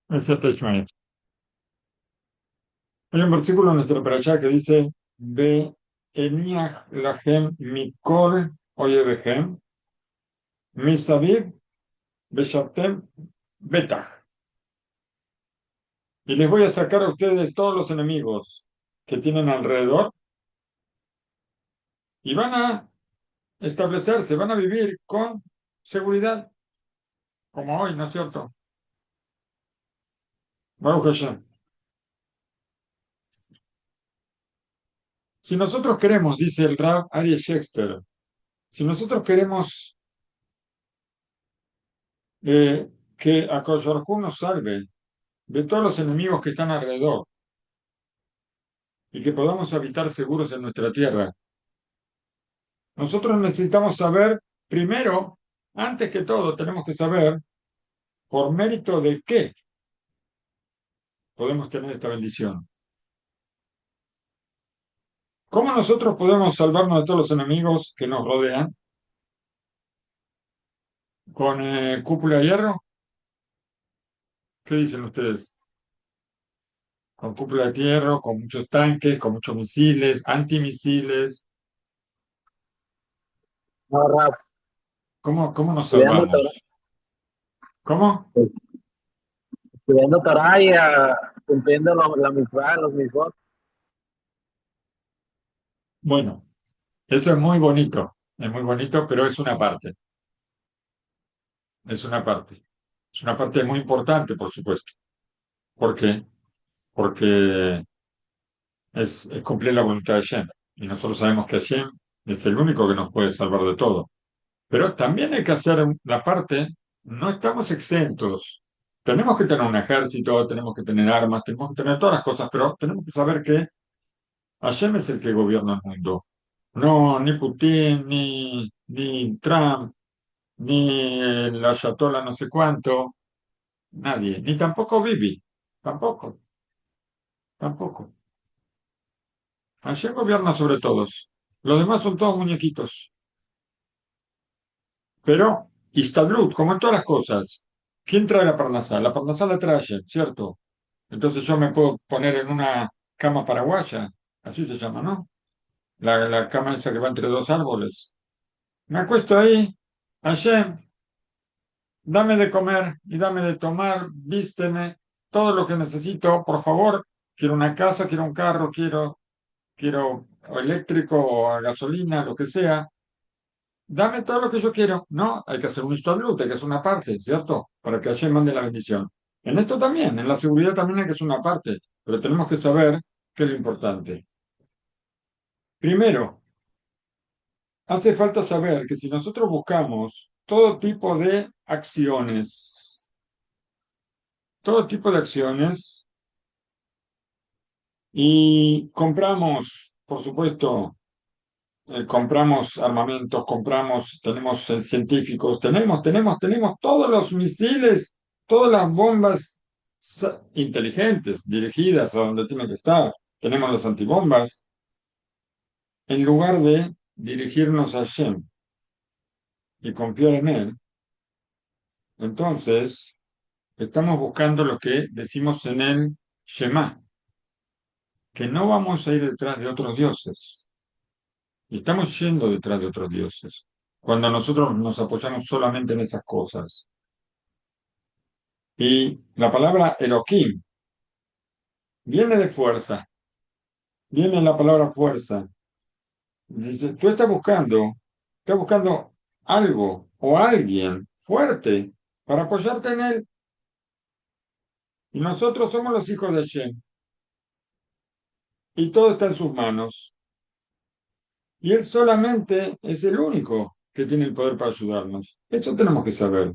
Meseta Ishmael. Hay un versículo en nuestra perashá que dice: Ve eniach lachem mikol oyevejem, misaviv beshartem betach. Y les voy a sacar a ustedes todos los enemigos que tienen alrededor y van a establecerse, van a vivir con seguridad, como hoy, ¿no es cierto? Baruch Hashem. Si nosotros queremos, dice el Rab Aryeh Shexter, si nosotros queremos que Akadosh Baruj Hu nos salve de todos los enemigos que están alrededor y que podamos habitar seguros en nuestra tierra, nosotros necesitamos saber, primero, antes que todo, tenemos que saber por mérito de qué podemos tener esta bendición. ¿Cómo nosotros podemos salvarnos de todos los enemigos que nos rodean? ¿Con cúpula de hierro? ¿Qué dicen ustedes? Con cúpula de hierro, con muchos tanques, con muchos misiles, antimisiles. No, Rap, ¿Cómo nos estudiando Torah, salvamos? ¿Cómo? estudiando Torah y cumpliendo la mitzvah, los mitzvot. Bueno, eso es muy bonito, pero es una parte, es una parte. Es una parte muy importante, por supuesto. ¿Por qué? Porque es cumplir la voluntad de Hashem. Y nosotros sabemos que Hashem es el único que nos puede salvar de todo. Pero también hay que hacer la parte, no estamos exentos. Tenemos que tener un ejército, tenemos que tener armas, tenemos que tener todas las cosas, pero tenemos que saber que Hashem es el que gobierna el mundo. No, ni Putin, ni Trump, ni el ayatollah no sé cuánto, nadie, ni tampoco Bibi, tampoco, tampoco. Hashem gobierna sobre todos. Los demás son todos muñequitos. Pero, Istadlut, como en todas las cosas, ¿quién trae la parnasá? La parnasá la trae Hashem, ¿cierto? Entonces yo me puedo poner en una cama paraguaya, así se llama, ¿no? La cama esa que va entre dos árboles. Me acuesto ahí, Hashem, dame de comer y dame de tomar, vísteme, todo lo que necesito, por favor. Quiero una casa, quiero un carro, quiero o eléctrico o a gasolina, lo que sea. Dame todo lo que yo quiero. No, hay que hacer un istadlut, hay que hacer una parte, ¿cierto? Para que Hashem mande la bendición. En esto también, en la seguridad también hay que hacer una parte, pero tenemos que saber qué es lo importante. Primero, hace falta saber que si nosotros buscamos todo tipo de acciones, y compramos, por supuesto, compramos armamentos, tenemos científicos, tenemos todos los misiles, todas las bombas inteligentes, dirigidas a donde tienen que estar. Tenemos las antibombas, en lugar de dirigirnos a Shem y confiar en él. Entonces, estamos buscando lo que decimos en el Shema, que no vamos a ir detrás de otros dioses. Y estamos yendo detrás de otros dioses, cuando nosotros nos apoyamos solamente en esas cosas. Y la palabra Elohim viene de fuerza, viene de la palabra fuerza. Dice, tú estás buscando algo o alguien fuerte para apoyarte en él. Y nosotros somos los hijos de Shem, y todo está en sus manos. Y él solamente es el único que tiene el poder para ayudarnos. Eso tenemos que saber.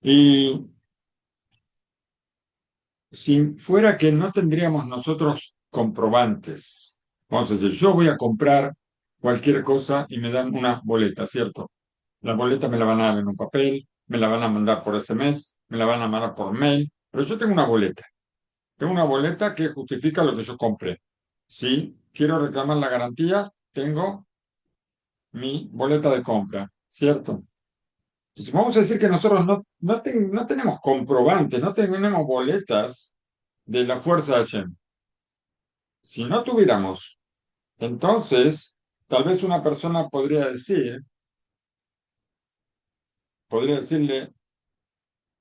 Y si fuera que no tendríamos nosotros comprobantes, vamos a decir, yo voy a comprar cualquier cosa y me dan una boleta, ¿cierto? La boleta me la van a dar en un papel, me la van a mandar por SMS, me la van a mandar por mail, pero yo tengo una boleta. Tengo una boleta que justifica lo que yo compré. Si quiero reclamar la garantía, tengo mi boleta de compra, ¿cierto? Entonces, vamos a decir que nosotros no tenemos comprobantes, no tenemos boletas de la fuerza de Hashem. Si no tuviéramos, entonces, tal vez una persona podría decirle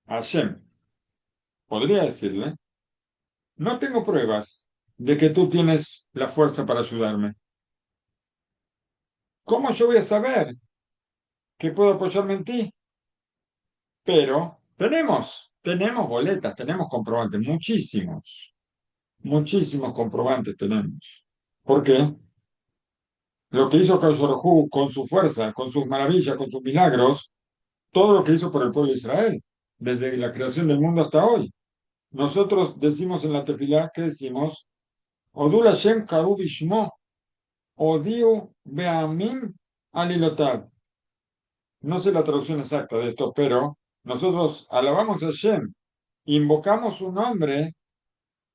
a Hashem, podría decirle, no tengo pruebas de que tú tienes la fuerza para ayudarme. ¿Cómo yo voy a saber que puedo apoyarme en ti? Pero tenemos boletas, tenemos comprobantes, muchísimos comprobantes tenemos. ¿Por qué? Lo que hizo Hu con su fuerza, con sus maravillas, con sus milagros, todo lo que hizo por el pueblo de Israel, desde la creación del mundo hasta hoy. Nosotros decimos en la tefilá, ¿qué decimos? Odul Hashem karu bishmo, odiu beamim alilotav. No sé la traducción exacta de esto, pero nosotros alabamos a Hashem, invocamos su nombre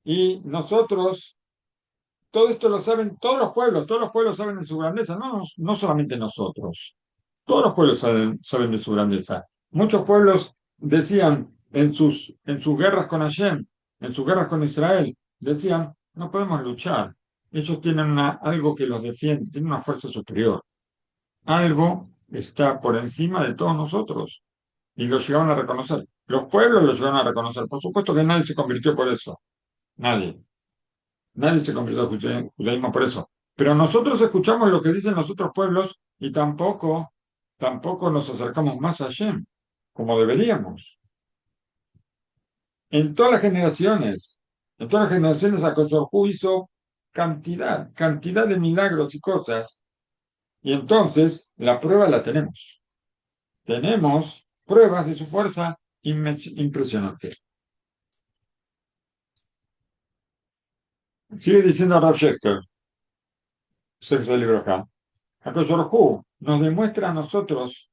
y nosotros, todo esto lo saben todos los pueblos saben de su grandeza, no solamente nosotros, todos los pueblos saben de su grandeza. Muchos pueblos decían en sus guerras con Hashem, en sus guerras con Israel, decían, no podemos luchar, ellos tienen algo que los defiende, tienen una fuerza superior, algo está por encima de todos nosotros. Y lo llegaron a reconocer. Los pueblos lo llegaron a reconocer. Por supuesto que nadie se convirtió por eso. Nadie. Nadie se convirtió al judaísmo por eso. Pero nosotros escuchamos lo que dicen los otros pueblos y tampoco nos acercamos más a Hashem, como deberíamos. En todas las generaciones, en todas las generaciones, Hu hizo cantidad de milagros y cosas. Y entonces la prueba la tenemos. Tenemos pruebas de su fuerza impresionante. Sigue diciendo Rav Shekster, sexto del libro acá. Hu nos demuestra a nosotros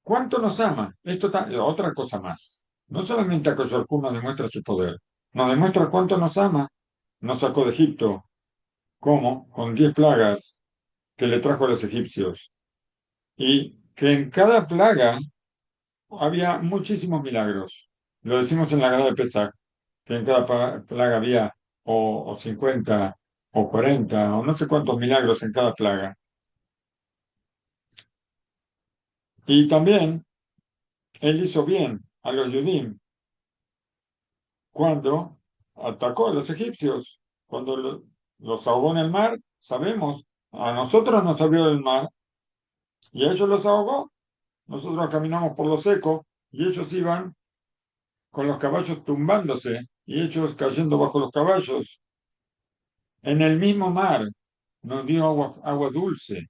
cuánto nos ama. Esto otra cosa más. No solamente Hu nos demuestra su poder, nos demuestra cuánto nos ama. Nos sacó de Egipto. ¿Cómo? Con 10 plagas que le trajo a los egipcios. Y que en cada plaga había muchísimos milagros. Lo decimos en la Gada de Pesach, que en cada plaga había o 50 o 40 o no sé cuántos milagros en cada plaga. Y también él hizo bien a los Yudim cuando atacó a los egipcios, cuando los ahogó en el mar, sabemos, a nosotros nos abrió el mar y a ellos los ahogó. Nosotros caminamos por lo seco y ellos iban con los caballos tumbándose y ellos cayendo bajo los caballos. En el mismo mar nos dio agua dulce.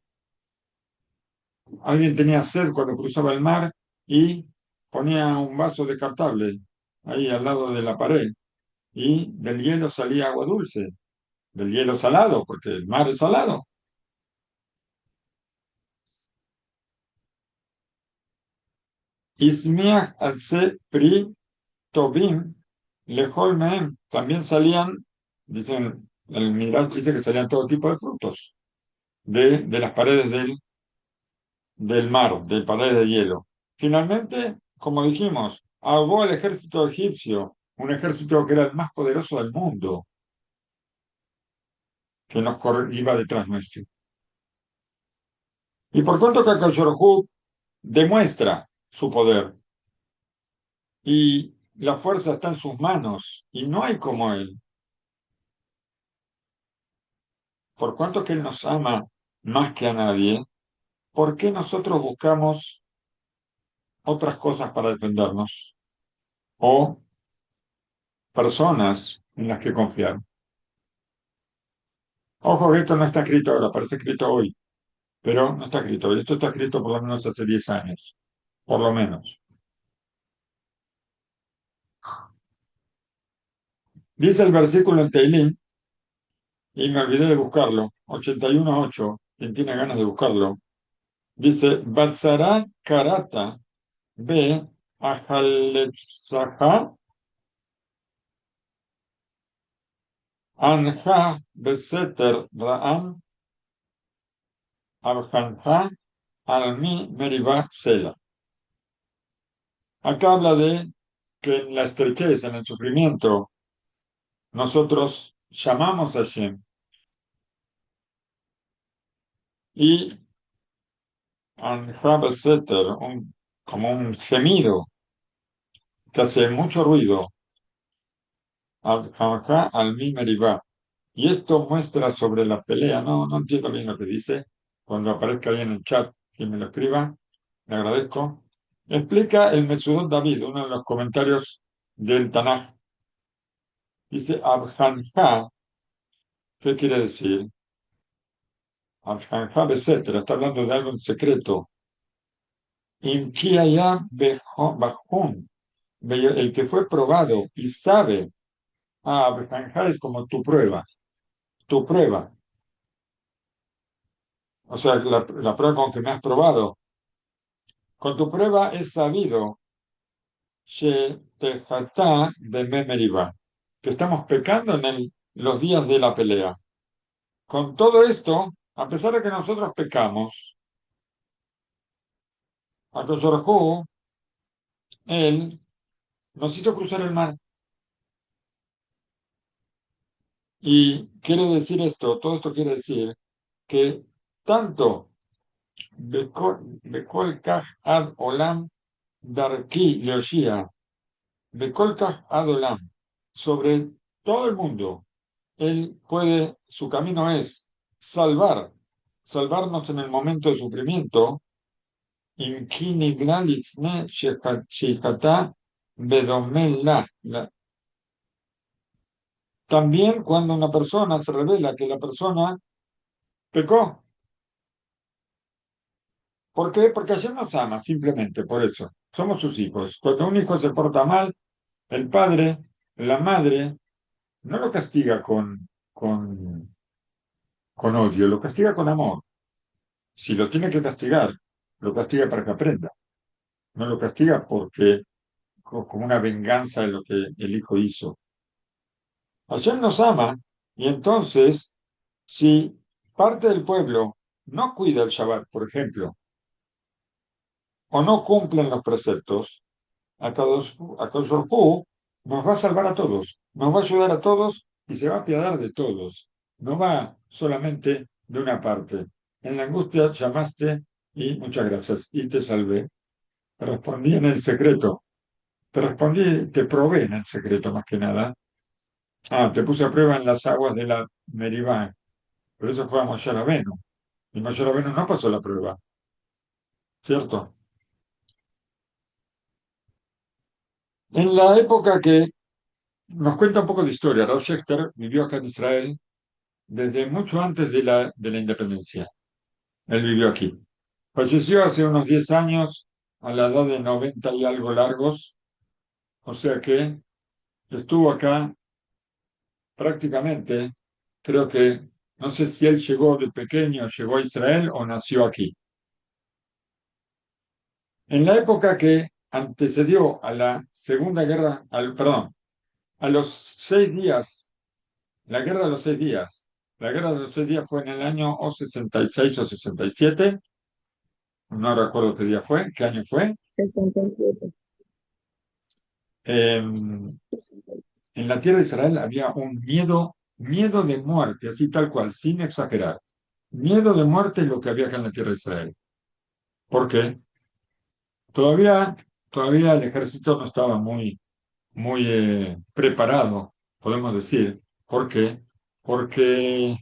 Alguien tenía sed cuando cruzaba el mar y ponía un vaso descartable ahí al lado de la pared y del hielo salía agua dulce, del hielo salado, porque el mar es salado. Ismiach alce pri tobim lejol mehem. También salían, dicen, el Midrash dice que salían todo tipo de frutos de las paredes del mar, de paredes de hielo. Finalmente, como dijimos, ahogó al ejército egipcio, un ejército que era el más poderoso del mundo, que iba detrás nuestro. Y por cuanto que Hu demuestra su poder y la fuerza está en sus manos y no hay como él, por cuanto que él nos ama más que a nadie, ¿por qué nosotros buscamos otras cosas para defendernos o personas en las que confiar? Ojo que esto no está escrito ahora, parece escrito hoy, pero no está escrito hoy. Esto está escrito por lo menos hace 10 años, por lo menos. Dice el versículo en Teilim, y me olvidé de buscarlo, 81:8, quien tiene ganas de buscarlo, dice, Batzara Karata be Ahaletzaha Anja Beseter Raam Abjanja Almi Meribah Sela. Acá habla de que en la estrechez, en el sufrimiento, nosotros llamamos a Hashem y Anjab Seter, como un gemido que hace mucho ruido, Anjá al mi meribá. Y esto muestra sobre la pelea, no entiendo bien lo que dice, cuando aparezca ahí en el chat, que me lo escriba, le agradezco. Explica el Mesudot David, uno de los comentarios del Tanaj. Dice, Abjanjá, ¿qué quiere decir? Abjanjá etcétera, está hablando de algo en secreto. Imkiaya Bajun, el que fue probado y sabe, Abjanjá es como tu prueba, o sea, la prueba con que me has probado. Con tu prueba es sabido Shetejatá de Memeriba, que estamos pecando en los días de la pelea. Con todo esto, a pesar de que nosotros pecamos, Akasorjú, él nos hizo cruzar el mar. Y quiere decir esto, todo esto quiere decir que tanto Bekol Kaj Ad Olam Darki Leoshia, Bekol Kaj Ad Olam, sobre todo el mundo, él puede, su camino es salvarnos en el momento de sufrimiento. Imkini Glalifne Shekatá Bedomela. También cuando una persona se revela que la persona pecó. ¿Por qué? Porque Hashem nos ama, simplemente por eso. Somos sus hijos. Cuando un hijo se porta mal, el padre, la madre, no lo castiga con odio, lo castiga con amor. Si lo tiene que castigar, lo castiga para que aprenda. No lo castiga porque como una venganza de lo que el hijo hizo. Hashem nos ama y entonces, si parte del pueblo no cuida el Shabbat, por ejemplo, o no cumplen los preceptos, Akadosh Baruj Hu nos va a salvar a todos, nos va a ayudar a todos y se va a apiadar de todos. No va solamente de una parte. En la angustia llamaste y muchas gracias y te salvé. Te respondí en el secreto. Te respondí, te probé en el secreto más que nada. Te puse a prueba en las aguas de la Meribá, pero eso fue a Moshe Rabbeinu. Y Moshe Rabbeinu no pasó la prueba, ¿cierto? En la época que nos cuenta un poco de historia, Raúl Schechter vivió acá en Israel desde mucho antes de la independencia. Él vivió aquí. Falleció hace unos 10 años a la edad de 90 y algo largos, o sea que estuvo acá prácticamente, creo que, no sé si él llegó de pequeño, llegó a Israel o nació aquí. En la época que antecedió a la Segunda Guerra, perdón, a los 6 días, la Guerra de los 6 días, la Guerra de los 6 días fue en el año o 66 o 67, no recuerdo qué día fue, qué año fue. 67. En la tierra de Israel había un miedo de muerte, así tal cual, sin exagerar. Miedo de muerte es lo que había acá en la tierra de Israel. ¿Por qué? Todavía, todavía el ejército no estaba muy preparado, podemos decir. ¿Por qué? Porque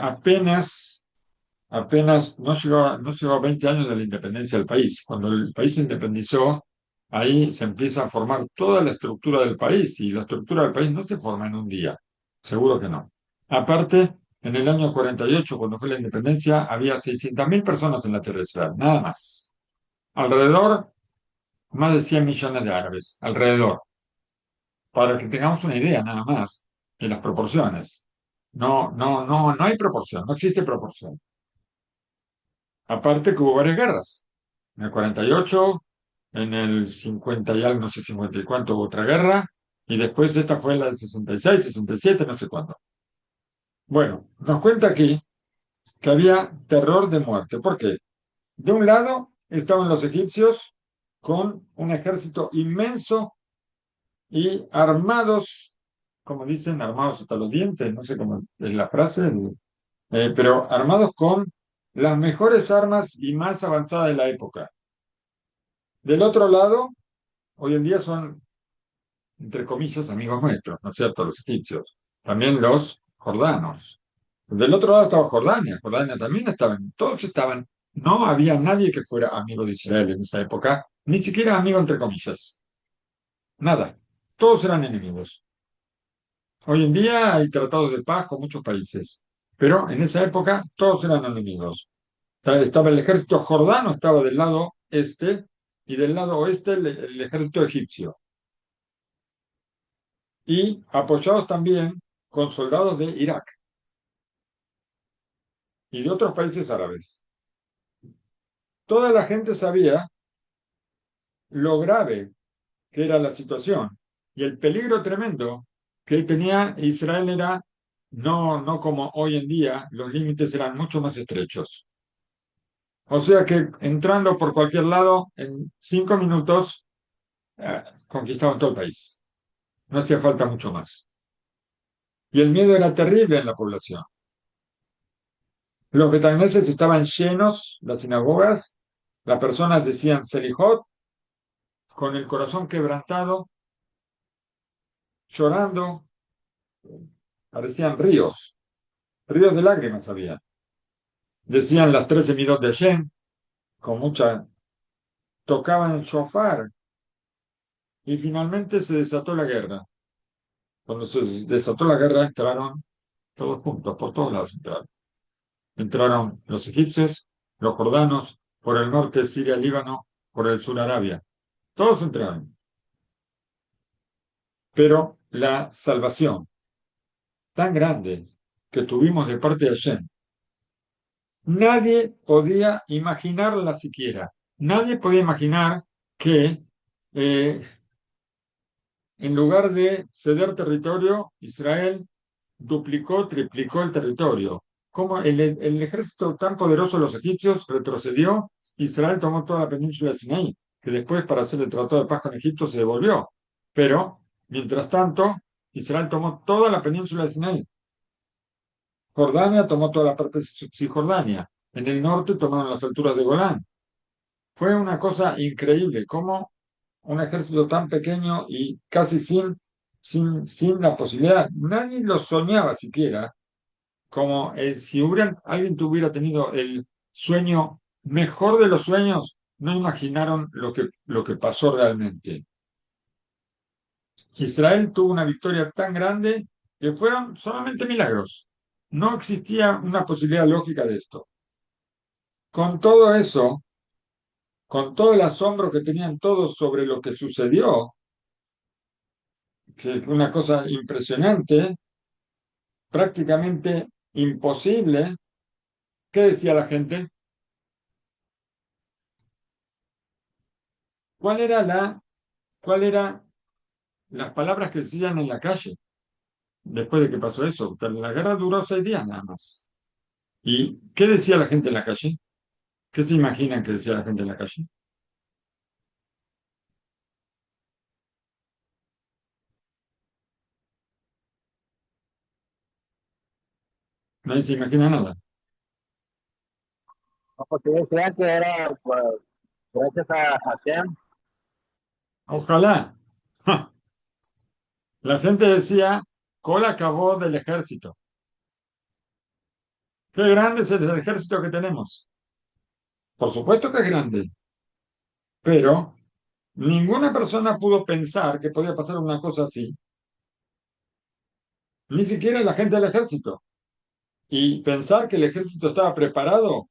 apenas no llegó a 20 años de la independencia del país. Cuando el país se independizó, ahí se empieza a formar toda la estructura del país y la estructura del país no se forma en un día, seguro que no. Aparte, en el año 48, cuando fue la independencia, había 600.000 personas en la tierra de Israel, nada más. Alrededor, más de 100 millones de árabes, alrededor, para que tengamos una idea nada más de las proporciones. No hay proporción, no existe proporción. Aparte que hubo varias guerras. En el 48, en el 50 y algo, no sé, 50 y cuánto, hubo otra guerra, y después esta fue la del 66, 67, no sé cuándo. Bueno, nos cuenta aquí que había terror de muerte. ¿Por qué? De un lado estaban los egipcios con un ejército inmenso y armados, como dicen, armados hasta los dientes, no sé cómo es la frase, pero armados con las mejores armas y más avanzadas de la época. Del otro lado, hoy en día son, entre comillas, amigos nuestros, ¿no es cierto?, los egipcios, también los jordanos. Del otro lado estaba Jordania, Jordania también estaban, todos estaban, no había nadie que fuera amigo de Israel en esa época, ni siquiera amigo entre comillas, nada, todos eran enemigos. Hoy en día hay tratados de paz con muchos países, pero en esa época todos eran enemigos. Estaba el ejército jordano, estaba del lado este, y del lado oeste el ejército egipcio. Y apoyados también con soldados de Irak y de otros países árabes. Toda la gente sabía lo grave que era la situación y el peligro tremendo que tenía Israel era no como hoy en día, los límites eran mucho más estrechos. O sea que entrando por cualquier lado, en 5 minutos conquistaban todo el país. No hacía falta mucho más. Y el miedo era terrible en la población. Los betagneses estaban llenos, las sinagogas, las personas decían Selijot, con el corazón quebrantado, llorando, parecían ríos, ríos de lágrimas había. Decían las 13 midot de Hashem, con mucha, tocaban el shofar, y finalmente se desató la guerra. Cuando se desató la guerra entraron todos juntos, por todos lados entraron. Entraron los egipcios, los jordanos, por el norte Siria, Líbano, por el sur Arabia. Todos entraron. Pero la salvación tan grande que tuvimos de parte de Hashem, nadie podía imaginarla siquiera. Nadie podía imaginar que en lugar de ceder territorio, Israel duplicó, triplicó el territorio. Como el ejército tan poderoso de los egipcios retrocedió, Israel tomó toda la península de Sinaí, que después para hacer el tratado de paz con Egipto se devolvió. Pero, mientras tanto, Israel tomó toda la península de Sinaí. Jordania tomó toda la parte de Cisjordania. En el norte tomaron las alturas de Golán. Fue una cosa increíble, como un ejército tan pequeño y casi sin la posibilidad, nadie lo soñaba siquiera, como si alguien tuviera tenido el sueño mejor de los sueños, no imaginaron lo que pasó realmente. Israel tuvo una victoria tan grande que fueron solamente milagros. No existía una posibilidad lógica de esto. Con todo eso, con todo el asombro que tenían todos sobre lo que sucedió, que es una cosa impresionante, prácticamente imposible, ¿qué decía la gente? ¿Cuál era cuál era las palabras que decían en la calle después de que pasó eso? La guerra duró 6 días nada más. ¿Y qué decía la gente en la calle? ¿Qué se imaginan que decía la gente en la calle? Nadie se imagina nada. No, pues yo decía que era pues, gracias a Hashem. Ojalá. Ja. La gente decía, Col acabó del ejército. Qué grande es el ejército que tenemos. Por supuesto que es grande, pero ninguna persona pudo pensar que podía pasar una cosa así, ni siquiera la gente del ejército. Y pensar que el ejército estaba preparado,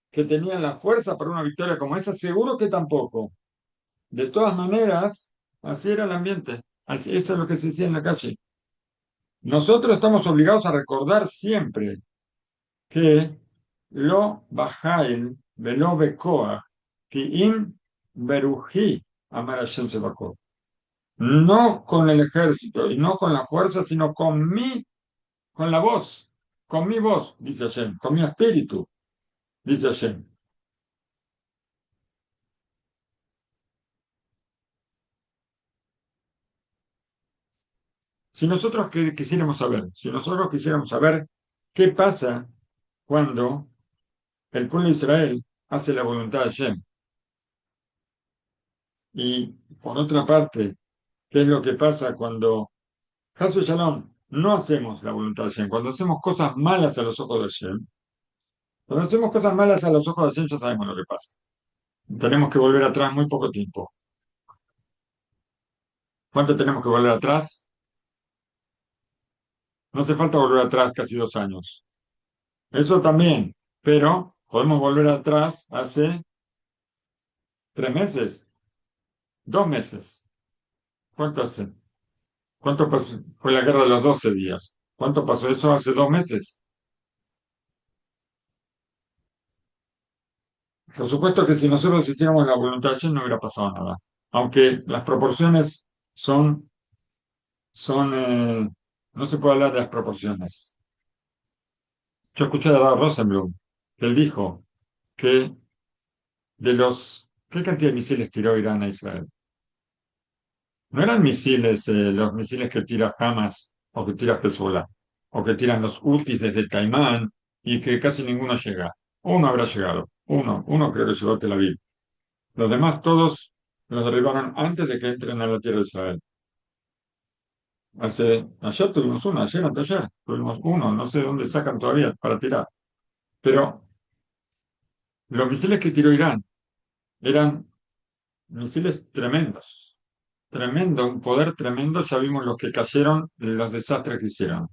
que tenía la fuerza para una victoria como esa, seguro que tampoco. De todas maneras, así era el ambiente, así, eso es lo que se decía en la calle. Nosotros estamos obligados a recordar siempre que lo bajael velo bekoach, que im beruji amar Hashem sebakot. No con el ejército y no con la fuerza, sino con la voz, con mi voz, dice Hashem, con mi espíritu, dice Hashem. Si nosotros quisiéramos saber qué pasa cuando el pueblo de Israel hace la voluntad de Hashem, y por otra parte, qué es lo que pasa cuando, Hasu Shalom, no hacemos la voluntad de Hashem, cuando hacemos cosas malas a los ojos de Hashem, cuando hacemos cosas malas a los ojos de Hashem ya sabemos lo que pasa. Tenemos que volver atrás muy poco tiempo. ¿Cuánto tenemos que volver atrás? No hace falta volver atrás casi 2 años. Eso también, pero podemos volver atrás hace 3 meses, 2 meses. ¿Cuánto hace? ¿Cuánto pasó? Fue la guerra de los 12 días. ¿Cuánto pasó eso hace 2 meses? Por supuesto que si nosotros hiciéramos la voluntad de Dios no hubiera pasado nada. Aunque las proporciones son, no se puede hablar de las proporciones. Yo escuché a Rod Rosenblum, que él dijo que ¿qué cantidad de misiles tiró Irán a Israel? No eran misiles, los misiles que tira Hamas o que tira Hezbollah, o que tiran los Houthis desde Taimán y que casi ninguno llega. Uno habrá llegado, uno creo que llegó a Tel Aviv. Los demás todos los derribaron antes de que entren a la tierra de Israel. Ayer tuvimos uno, ayer, anteayer, tuvimos uno, no sé dónde sacan todavía para tirar. Pero los misiles que tiró Irán eran misiles tremendos, tremendo, un poder tremendo, ya vimos los que cayeron, los desastres que hicieron.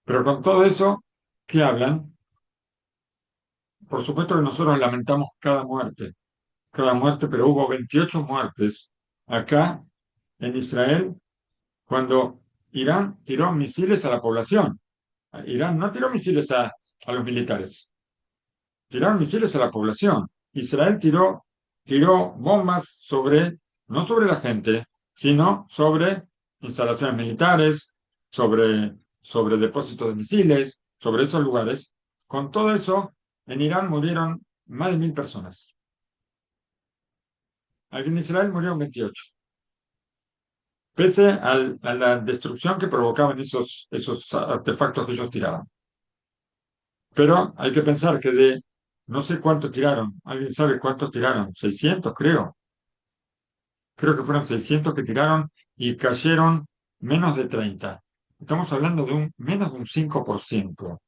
Pero con todo eso, ¿qué hablan? Por supuesto que nosotros lamentamos cada muerte, pero hubo 28 muertes acá en Israel cuando Irán tiró misiles a la población. Irán no tiró misiles a los militares, tiraron misiles a la población. Israel tiró bombas no sobre la gente, sino sobre instalaciones militares, sobre depósitos de misiles, sobre esos lugares. Con todo eso, en Irán murieron más de 1.000 personas. Aquí en Israel murieron 28, pese a la destrucción que provocaban esos artefactos que ellos tiraban. Pero hay que pensar que no sé cuántos tiraron, ¿alguien sabe cuántos tiraron? 600, creo. Creo que fueron 600 que tiraron y cayeron menos de 30. Estamos hablando de menos de un 5%.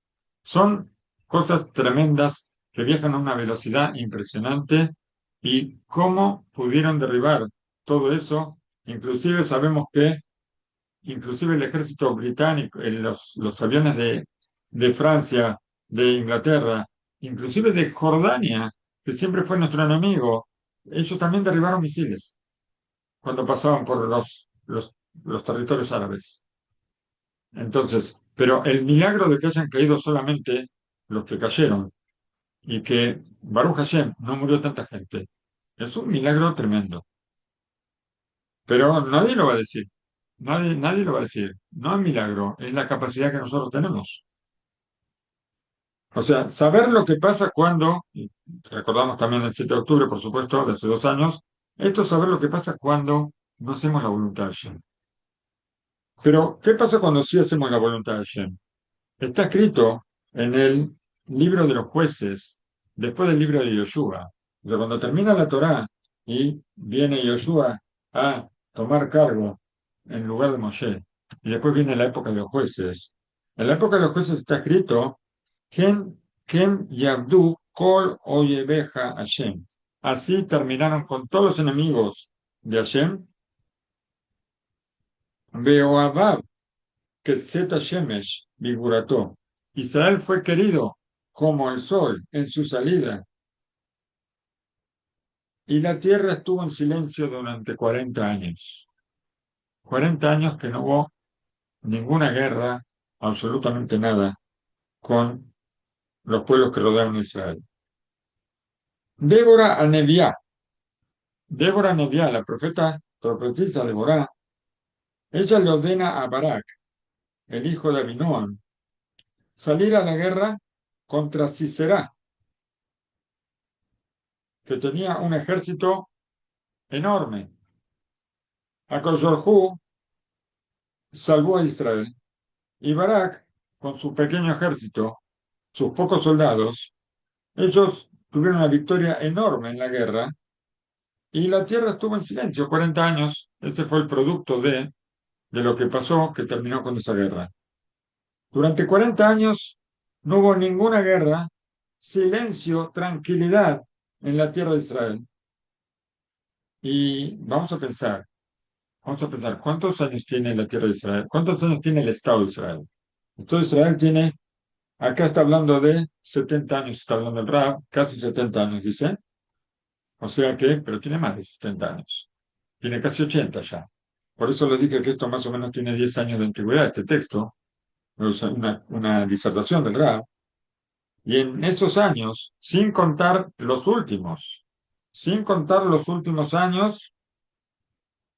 Son cosas tremendas que viajan a una velocidad impresionante y cómo pudieron derribar todo eso. Inclusive sabemos que inclusive el ejército británico, los aviones de Francia, de Inglaterra, inclusive de Jordania, que siempre fue nuestro enemigo, ellos también derribaron misiles cuando pasaban por los territorios árabes. Entonces, pero el milagro de que hayan caído solamente los que cayeron y que Baruch Hashem no murió tanta gente, es un milagro tremendo. Pero nadie lo va a decir. Nadie lo va a decir. No es milagro, es la capacidad que nosotros tenemos. O sea, saber lo que pasa cuando, y recordamos también el 7 de octubre, por supuesto, de hace 2 años, esto es saber lo que pasa cuando no hacemos la voluntad de Hashem. Pero, ¿qué pasa cuando sí hacemos la voluntad de Hashem? Está escrito en el libro de los jueces, después del libro de Yoshua. O sea, cuando termina la Torá y viene Yoshua a tomar cargo en lugar de Moshe, y después viene la época de los jueces. En la época de los jueces está escrito, Ken Yabdu Kol Oyebeja Hashem. Así terminaron con todos los enemigos de Hashem. Beoabab, que Zeta Shemesh, Bigurato. Israel fue querido como el sol en su salida, y la tierra estuvo en silencio durante 40 años. 40 años que no hubo ninguna guerra, absolutamente nada, con los pueblos que rodearon a Israel. Débora Aneviá, la profetisa Débora, ella le ordena a Barak, el hijo de Abinoam, salir a la guerra contra Sisera, que tenía un ejército enorme. A Hu salvó a Israel. Y Barak, con su pequeño ejército, sus pocos soldados, ellos tuvieron una victoria enorme en la guerra y la tierra estuvo en silencio 40 años. Ese fue el producto de lo que pasó, que terminó con esa guerra. Durante 40 años no hubo ninguna guerra, silencio, tranquilidad en la tierra de Israel. Y vamos a pensar, ¿cuántos años tiene la tierra de Israel? ¿Cuántos años tiene el Estado de Israel? El Estado de Israel tiene, acá está hablando de 70 años, está hablando el Rab, casi 70 años, dice. O sea que, pero tiene más de 70 años. Tiene casi 80 ya. Por eso les dije que esto más o menos tiene 10 años de antigüedad, este texto, una disertación del Rab. Y en esos años, sin contar los últimos años,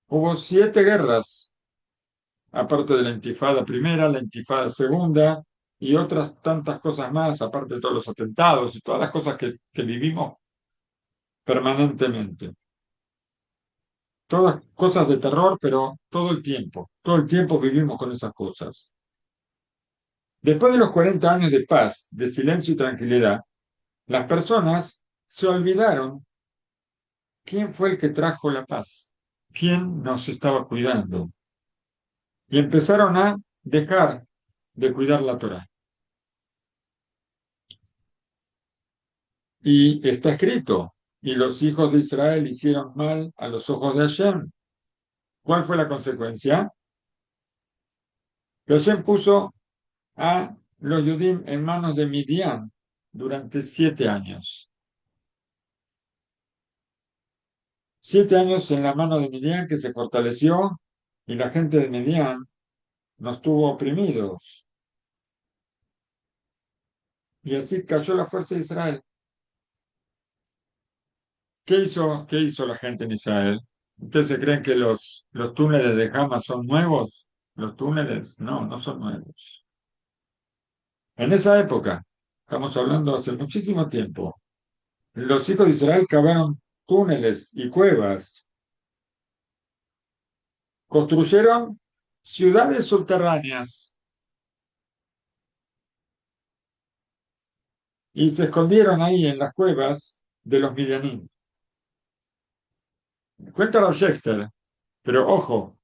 hubo 7 guerras, aparte de la intifada primera, la intifada segunda y otras tantas cosas más, aparte de todos los atentados y todas las cosas que vivimos permanentemente. Todas cosas de terror, pero todo el tiempo vivimos con esas cosas. Después de los 40 años de paz, de silencio y tranquilidad, las personas se olvidaron quién fue el que trajo la paz, quién nos estaba cuidando, y empezaron a dejar de cuidar la Torá. Y está escrito, y los hijos de Israel hicieron mal a los ojos de Hashem. ¿Cuál fue la consecuencia? Que Hashem puso a los Yudim en manos de Midian durante 7 años. 7 años en la mano de Midian que se fortaleció y la gente de Midian nos tuvo oprimidos. Y así cayó la fuerza de Israel. ¿Qué hizo la gente en Israel? ¿Ustedes se creen que los túneles de Hamas son nuevos? Los túneles, no, no son nuevos. En esa época, estamos hablando hace muchísimo tiempo, los hijos de Israel cavaron túneles y cuevas, construyeron ciudades subterráneas y se escondieron ahí en las cuevas de los Midianim. Cuenta Rav Shexter, pero ojo,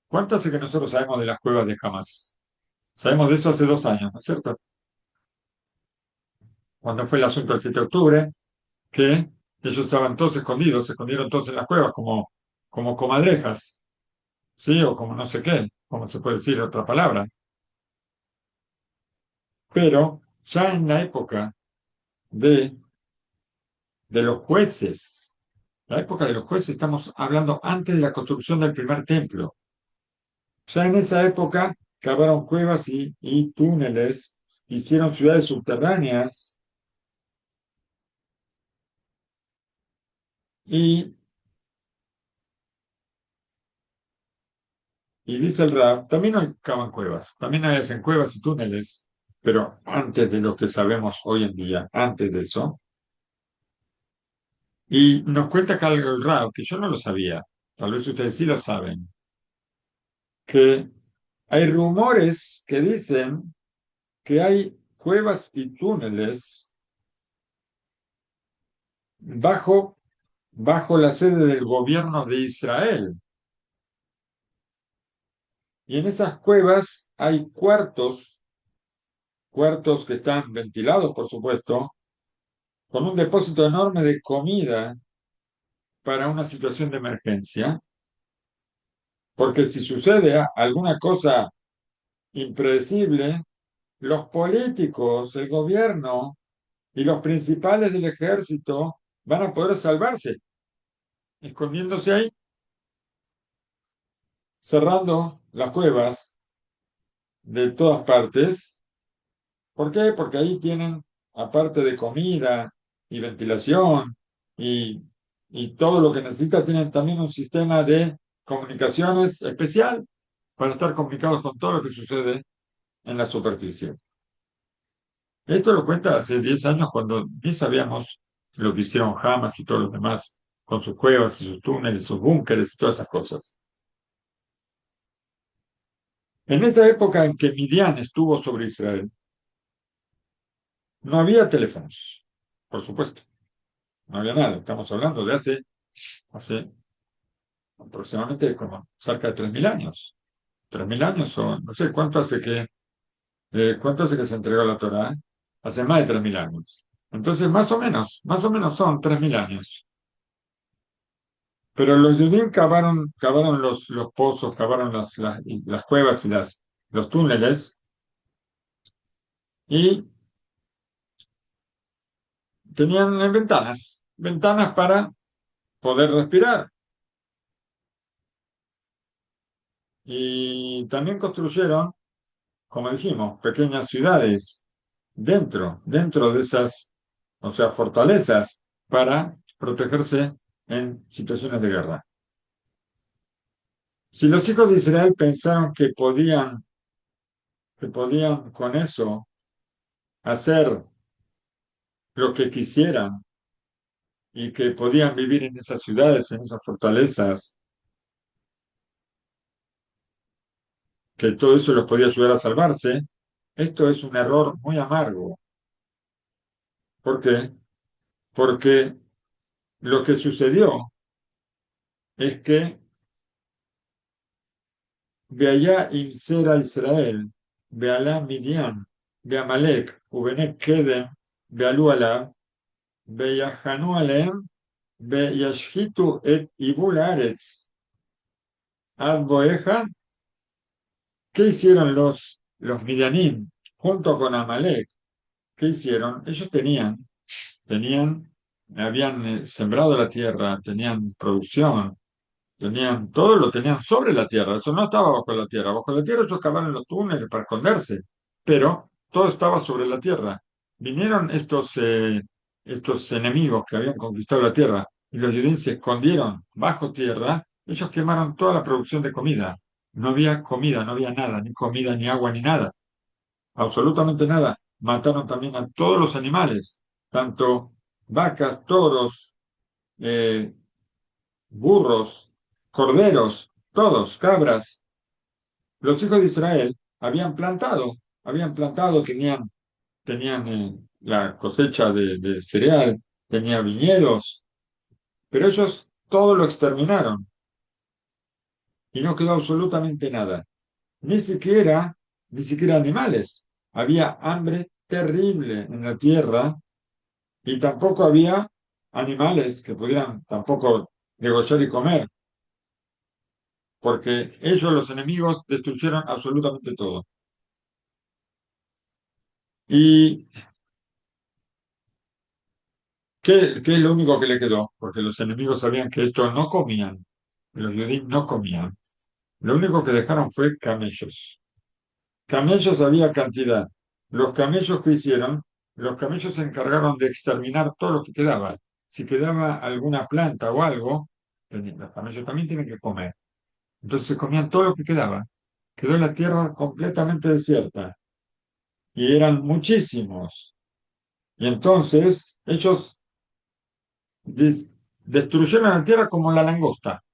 ¿cuánto hace que nosotros sabemos de las cuevas de Hamas? Sabemos de eso hace 2 años, ¿no es cierto? Cuando fue el asunto del 7 de octubre, que ellos estaban todos escondidos, se escondieron todos en las cuevas como comadrejas, ¿sí? O como no sé qué, como se puede decir otra palabra. Pero ya en la época de, de los jueces, la época de los jueces, estamos hablando antes de la construcción del primer templo. Ya en esa época cavaron cuevas y túneles, hicieron ciudades subterráneas y Y dice el Rab, también hay cavan cuevas, también hay hacen cuevas y túneles, pero antes de lo que sabemos hoy en día, antes de eso. Y nos cuenta acá el Rab, que yo no lo sabía, tal vez ustedes sí lo saben, que hay rumores que dicen que hay cuevas y túneles bajo, bajo la sede del gobierno de Israel. Y en esas cuevas hay cuartos que están ventilados, por supuesto, con un depósito enorme de comida para una situación de emergencia, porque si sucede alguna cosa impredecible, los políticos, el gobierno y los principales del ejército van a poder salvarse, escondiéndose ahí, cerrando las cuevas de todas partes. ¿Por qué? Porque ahí tienen, aparte de comida y ventilación y, y todo lo que necesita, tienen también un sistema de comunicaciones especial para estar comunicados con todo lo que sucede en la superficie. Esto lo cuenta hace 10 años cuando ni sabíamos lo que hicieron Hamas y todos los demás con sus cuevas y sus túneles, sus búnkeres y todas esas cosas. En esa época en que Midian estuvo sobre Israel, no había teléfonos, por supuesto, no había nada. Estamos hablando de hace aproximadamente como cerca de 3.000 años. 3.000 años o no sé cuánto hace que se entregó la Torá. Hace más de 3.000 años. Entonces, más o menos son 3.000 años. Pero los judíos cavaron los pozos, cavaron las cuevas y los túneles y tenían ventanas para poder respirar. Y también construyeron, como dijimos, pequeñas ciudades dentro de esas, o sea, fortalezas para protegerse en situaciones de guerra. Si los hijos de Israel pensaron que podían con eso hacer lo que quisieran y que podían vivir en esas ciudades, en esas fortalezas, que todo eso los podía ayudar a salvarse, esto es un error muy amargo. ¿Por qué? Porque lo que sucedió es que allá Imsera Israel, Bealá Midian, Beamalek, Ubenek Kedem, Bealú Alab, Beyahanu Aleem, Beyashhitu et Ibul Aretz, Ad Boeja. ¿Qué hicieron los Midianim junto con Amalek? ¿Qué hicieron? Ellos tenían, habían sembrado la tierra, tenían producción, todo lo tenían sobre la tierra, eso no estaba bajo la tierra. Bajo la tierra ellos cavaron los túneles para esconderse, pero todo estaba sobre la tierra. Vinieron estos enemigos que habían conquistado la tierra y los judíos se escondieron bajo tierra, ellos quemaron toda la producción de comida. No había comida, no había nada, ni comida, ni agua, ni nada, absolutamente nada. Mataron también a todos los animales, tanto vacas, toros, eh, burros, corderos, todos, cabras. Los hijos de Israel habían plantado, tenían la cosecha de cereal, tenían viñedos, pero ellos todo lo exterminaron y no quedó absolutamente nada. Ni siquiera, ni siquiera animales. Había hambre terrible en la tierra y tampoco había animales que pudieran tampoco degollar y comer, porque ellos, los enemigos, destruyeron absolutamente todo. ¿Y qué es lo único que le quedó? Porque los enemigos sabían que esto no comían, los judíos no comían. Lo único que dejaron fue camellos. Camellos había cantidad. Los camellos que hicieron, los camellos se encargaron de exterminar todo lo que quedaba. Si quedaba alguna planta o algo, los camellos también tienen que comer. Entonces se comían todo lo que quedaba. Quedó la tierra completamente desierta y eran muchísimos. Y entonces ellos des- destruyeron la tierra como la langosta,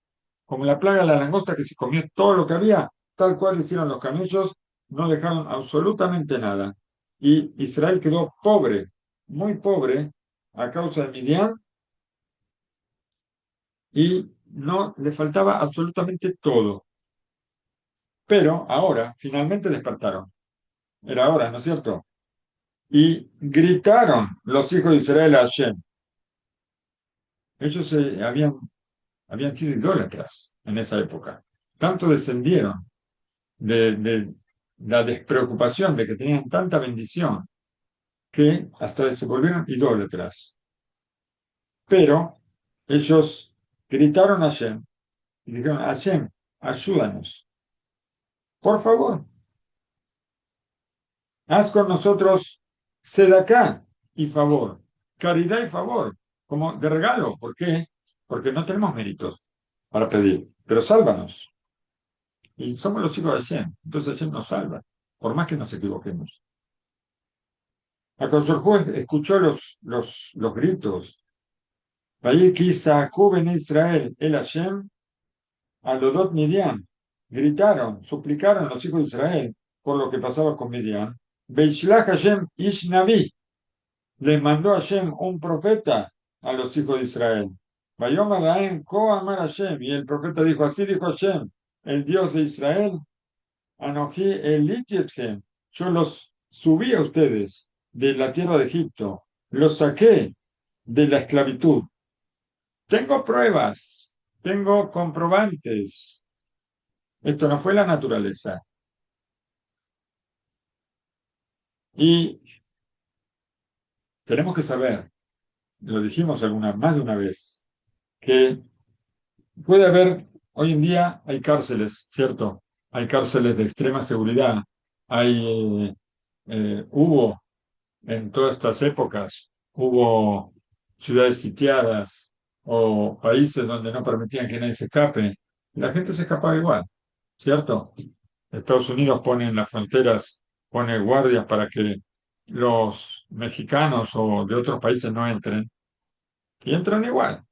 como la plaga de la langosta que se comió todo lo que había, tal cual hicieron los camellos, no dejaron absolutamente nada. Y Israel quedó pobre, muy pobre, a causa de Midian, y no le faltaba absolutamente todo. Pero ahora, finalmente despertaron. Era hora, ¿no es cierto? Y gritaron los hijos de Israel a Hashem. Ellos habían sido idólatras en esa época. Tanto descendieron de la despreocupación de que tenían tanta bendición que hasta se volvieron idólatras. Pero ellos gritaron a Hashem y dijeron, Hashem, ayúdanos. Por favor, haz con nosotros sedacá y favor, caridad y favor, como de regalo. ¿Por qué? Porque no tenemos méritos para pedir, pero sálvanos. Y somos los hijos de Hashem, entonces Hashem nos salva, por más que nos equivoquemos. Aconsejó, escuchó los gritos. Vayiki Saaku ben Israel el Hashem alodot Midian. gritaron, suplicaron a los hijos de Israel por lo que pasaba con Midian. Beishlach Hashem ish naví, les mandó Hashem un profeta a los hijos de Israel. Vayomar Lahem ko amar Hashem, y el profeta dijo, así dijo Hashem, el Dios de Israel, Anoji eliti etchem, yo los subí a ustedes de la tierra de Egipto, los saqué de la esclavitud. Tengo pruebas, tengo comprobantes. Esto no fue la naturaleza. Y tenemos que saber, lo dijimos más de una vez, que puede haber, hoy en día hay cárceles, ¿cierto? Hay cárceles de extrema seguridad. Hubo en todas estas épocas, hubo ciudades sitiadas o países donde no permitían que nadie se escape. Y la gente se escapaba igual, ¿cierto? Estados Unidos pone en las fronteras, pone guardias para que los mexicanos o de otros países no entren. Y entran igual.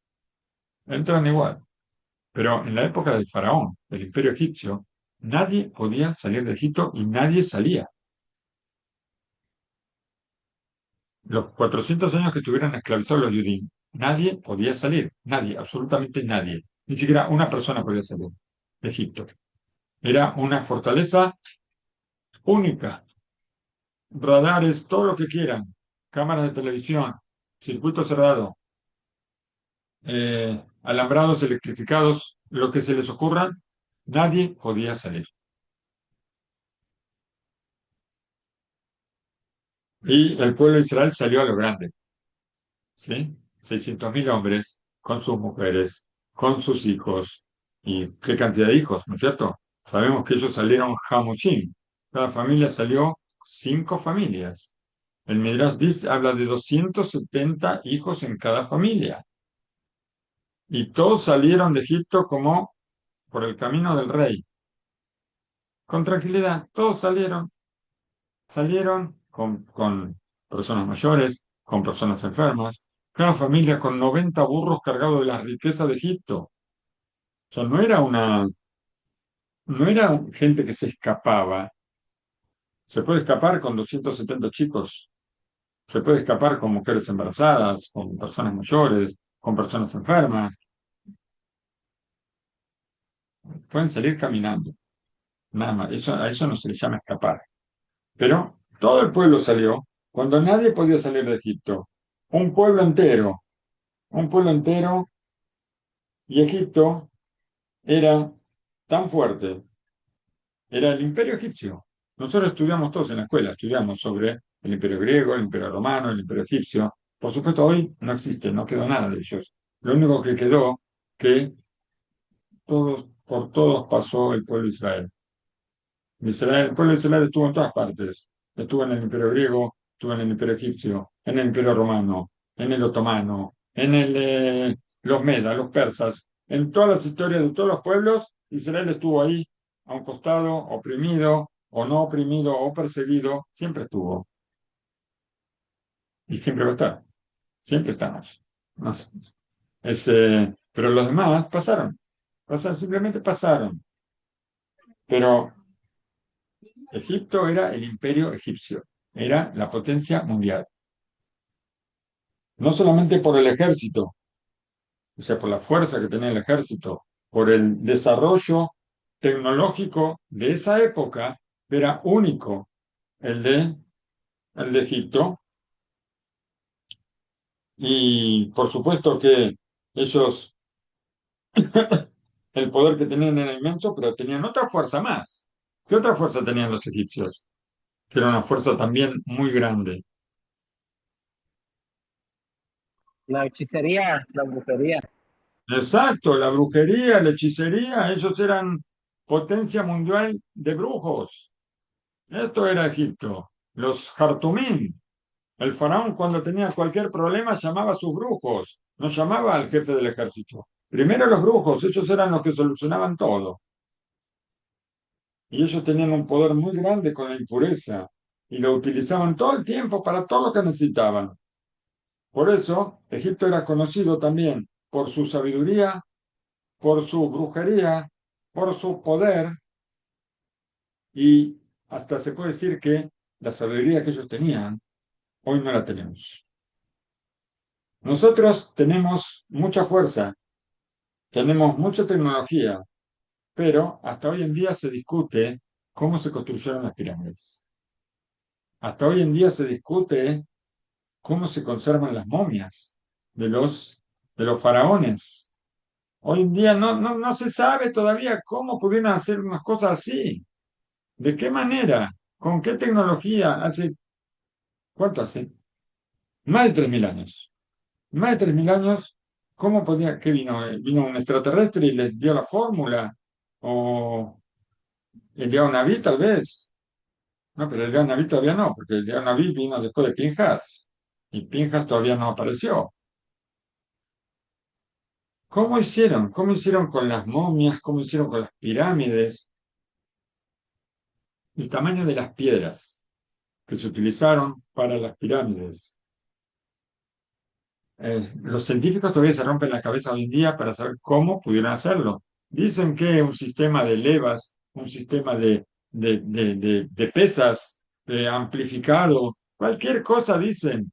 Pero en la época del faraón, del imperio egipcio, nadie podía salir de Egipto y nadie salía. Los 400 años que estuvieron esclavizados los judíos, nadie podía salir, nadie, absolutamente nadie. Ni siquiera una persona podía salir de Egipto. Era una fortaleza única, radares, todo lo que quieran, cámaras de televisión, circuito cerrado, alambrados electrificados, lo que se les ocurra, nadie podía salir. Y el pueblo de Israel salió a lo grande, ¿sí? 600.000 hombres con sus mujeres, con sus hijos. ¿Y qué cantidad de hijos, no es cierto? Sabemos que ellos salieron Hamushim. Cada familia salió 5 familias. El Midrash dice, habla de 270 hijos en cada familia. Y todos salieron de Egipto como por el camino del rey. Con tranquilidad, todos salieron con personas mayores, con personas enfermas, cada familia con 90 burros cargados de la riqueza de Egipto. O sea, no era gente que se escapaba. Se puede escapar con 270 chicos, se puede escapar con mujeres embarazadas, con personas mayores, con personas enfermas. Pueden salir caminando, nada más. A eso no se le llama escapar. Pero todo el pueblo salió cuando nadie podía salir de Egipto. Un pueblo entero, un pueblo entero, y Egipto era tan fuerte, era el imperio egipcio. Nosotros estudiamos todos en la escuela, estudiamos sobre el imperio griego, el imperio romano, el imperio egipcio. Por supuesto, hoy no existe, no quedó nada de ellos. Lo único que quedó que por todos pasó el pueblo de Israel. El pueblo de Israel estuvo en todas partes. Estuvo en el imperio griego, estuvo en el imperio egipcio, en el imperio romano, en el otomano, los medas, los persas. En todas las historias de todos los pueblos, Israel estuvo ahí, a un costado, oprimido, o no oprimido, o perseguido, siempre estuvo. Y siempre va a estar. Siempre estamos. No sé. Pero los demás simplemente pasaron. Pero Egipto era el imperio egipcio, era la potencia mundial. No solamente por el ejército, o sea, por la fuerza que tenía el ejército, por el desarrollo tecnológico de esa época, era único el de, el de Egipto. Y por supuesto que ellos, el poder que tenían era inmenso, pero tenían otra fuerza más. ¿Qué otra fuerza tenían los egipcios? Que era una fuerza también muy grande. La hechicería, la brujería. Exacto, la brujería, la hechicería, ellos eran potencia mundial de brujos. Esto era Egipto. Los Jartumín, el faraón cuando tenía cualquier problema llamaba a sus brujos, no llamaba al jefe del ejército. Primero los brujos, ellos eran los que solucionaban todo. Y ellos tenían un poder muy grande con la impureza y lo utilizaban todo el tiempo para todo lo que necesitaban. Por eso, Egipto era conocido también por su sabiduría, por su brujería, por su poder, y hasta se puede decir que la sabiduría que ellos tenían, hoy no la tenemos. Nosotros tenemos mucha fuerza, tenemos mucha tecnología, pero hasta hoy en día se discute cómo se construyeron las pirámides. Hasta hoy en día se discute cómo se conservan las momias de de los faraones. Hoy en día no se sabe todavía cómo pudieron hacer unas cosas así. ¿De qué manera? ¿Con qué tecnología? ¿Cuánto hace? Más de 3.000 años. Más de 3.000 años, ¿cómo podía? ¿Qué vino? ¿Vino un extraterrestre y les dio la fórmula? ¿O el Naví tal vez? No, pero el Naví todavía no, porque el Naví vino después de Pinjas y Pinjas todavía no apareció. ¿Cómo hicieron? ¿Cómo hicieron con las momias? ¿Cómo hicieron con las pirámides? El tamaño de las piedras que se utilizaron para las pirámides. Los científicos todavía se rompen la cabeza hoy en día para saber cómo pudieron hacerlo. Dicen que un sistema de levas, un sistema de pesas, de amplificado, cualquier cosa dicen.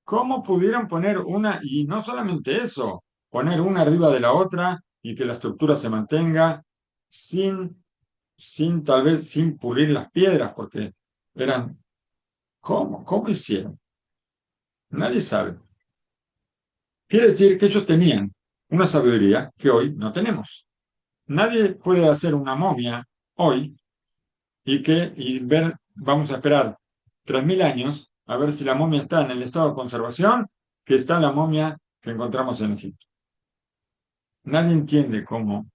¿Cómo pudieron poner una, y no solamente eso, poner una arriba de la otra y que la estructura se mantenga sin, sin tal vez, sin pulir las piedras, porque eran, ¿cómo hicieron? Nadie sabe. Quiere decir que ellos tenían una sabiduría que hoy no tenemos. Nadie puede hacer una momia hoy y ver, vamos a esperar 3.000 años a ver si la momia está en el estado de conservación que está la momia que encontramos en Egipto. Nadie entiende cómo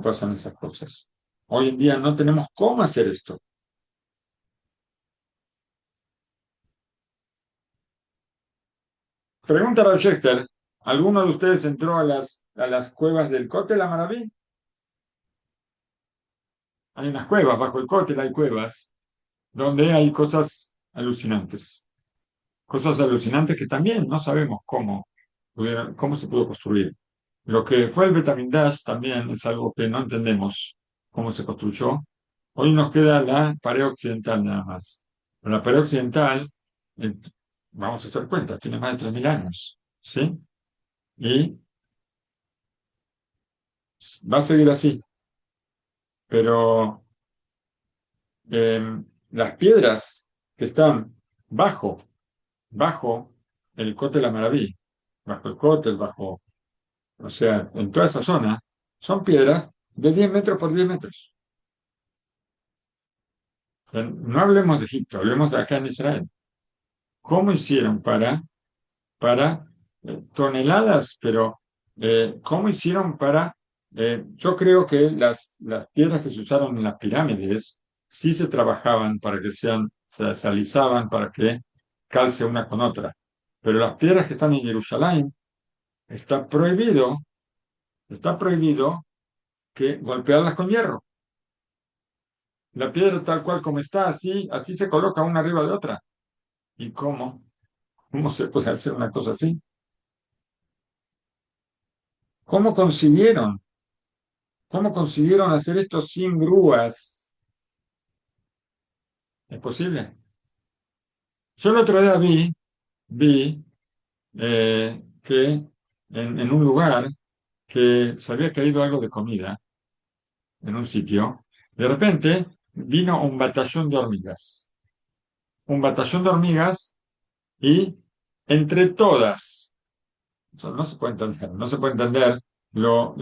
pasan esas cosas. Hoy en día no tenemos cómo hacer esto. Pregunta a Rochester, ¿alguno de ustedes entró a a las cuevas del Cótel la Maraví? Hay unas cuevas, bajo el Cótel hay cuevas donde hay cosas alucinantes que también no sabemos cómo se pudo construir. Lo que fue el Betamindash también es algo que no entendemos cómo se construyó. Hoy nos queda la pared occidental nada más. Pero la pared occidental, eh, vamos a hacer cuentas, tiene más de 3.000 años, ¿sí? Y va a seguir así. Pero las piedras que están bajo, bajo el Cótel la Maraví, bajo el Cótel, o sea, en toda esa zona, son piedras de 10 metros por 10 metros. O sea, no hablemos de Egipto, hablemos de acá en Israel. ¿Cómo hicieron para toneladas, pero cómo hicieron yo creo que las piedras que se usaron en las pirámides sí se trabajaban para que se alisaban para que calce una con otra. Pero las piedras que están en Jerusalén, está prohibido, está prohibido que golpearlas con hierro. La piedra tal cual como está, así se coloca una arriba de otra. ¿Y cómo? ¿Cómo se puede hacer una cosa así? ¿Cómo consiguieron? ¿Cómo consiguieron hacer esto sin grúas? ¿Es posible? Yo el otro día vi que en un lugar que se había caído algo de comida en un sitio, de repente vino un batallón de hormigas. Un batallón de hormigas y entre todas, eso no se puede entender, no se puede entender lo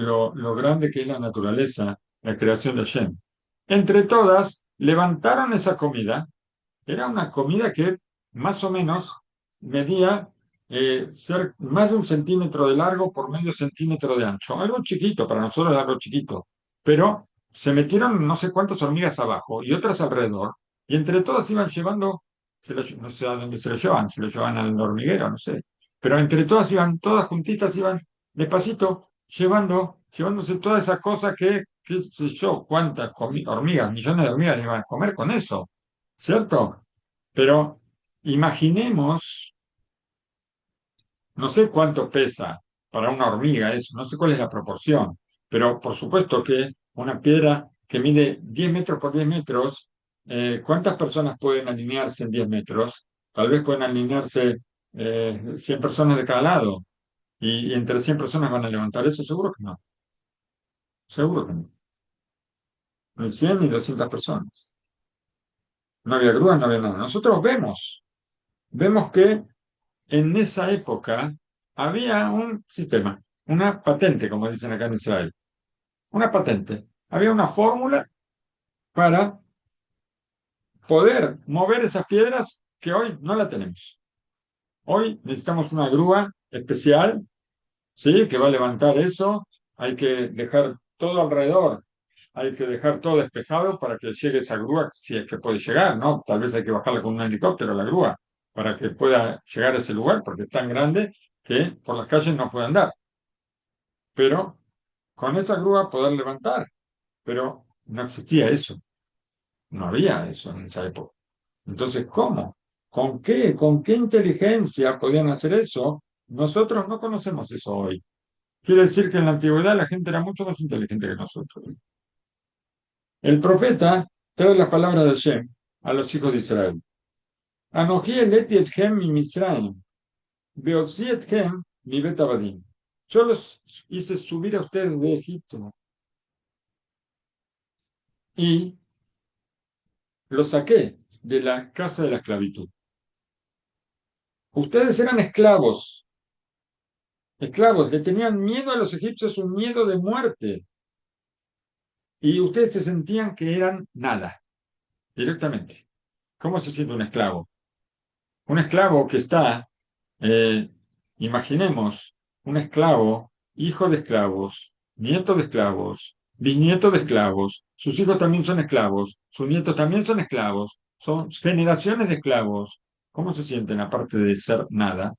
grande que es la naturaleza, la creación de Hashem. Entre todas, levantaron esa comida. Era una comida que más o menos medía más de 1 centímetro de largo por medio centímetro de ancho. Algo chiquito, para nosotros era algo chiquito. Pero se metieron no sé cuántas hormigas abajo y otras alrededor. Y entre todas iban llevando, no sé a dónde se lo llevaban al hormiguero, no sé. Pero entre todas iban, todas juntitas, iban despacito, llevándose toda esa cosa qué sé yo, cuántas hormigas, millones de hormigas iban a comer con eso. ¿Cierto? Pero imaginemos, no sé cuánto pesa para una hormiga eso, no sé cuál es la proporción, pero por supuesto que una piedra que mide 10 metros por 10 metros, ¿cuántas personas pueden alinearse en 10 metros? Tal vez pueden alinearse 100 personas de cada lado. Y entre 100 personas van a levantar eso, seguro que no. Seguro que no. Ni 100 ni 200 personas. No había grúa, no había nada. Nosotros vemos que en esa época había un sistema, una patente, como dicen acá en Israel, una patente. Había una fórmula para poder mover esas piedras que hoy no la tenemos. Hoy necesitamos una grúa especial, ¿sí? Que va a levantar eso. Hay que dejar todo alrededor. Hay que dejar todo despejado para que llegue esa grúa, si es que puede llegar, ¿no? Tal vez hay que bajarla con un helicóptero, la grúa, para que pueda llegar a ese lugar, porque es tan grande que por las calles no puede andar. Pero con esa grúa poder levantar. Pero no existía eso. No había eso en esa época. Entonces, ¿cómo? ¿Con qué? ¿Con qué inteligencia podían hacer eso? Nosotros no conocemos eso hoy. Quiere decir que en la antigüedad la gente era mucho más inteligente que nosotros. El profeta trae las palabras de Shem a los hijos de Israel. Anoji eleti etchem mi Misraim, beotzi etchem mi bet abadim. Yo los hice subir a ustedes de Egipto y los saqué de la casa de la esclavitud. Ustedes eran esclavos, esclavos, le tenían miedo a los egipcios, un miedo de muerte, y ustedes se sentían que eran nada, directamente. ¿Cómo se siente un esclavo? Un esclavo que está, eh, imaginemos, un esclavo, hijo de esclavos, nieto de esclavos, bisnieto de esclavos, sus hijos también son esclavos, sus nietos también son esclavos, son generaciones de esclavos. ¿Cómo se sienten aparte de ser nada?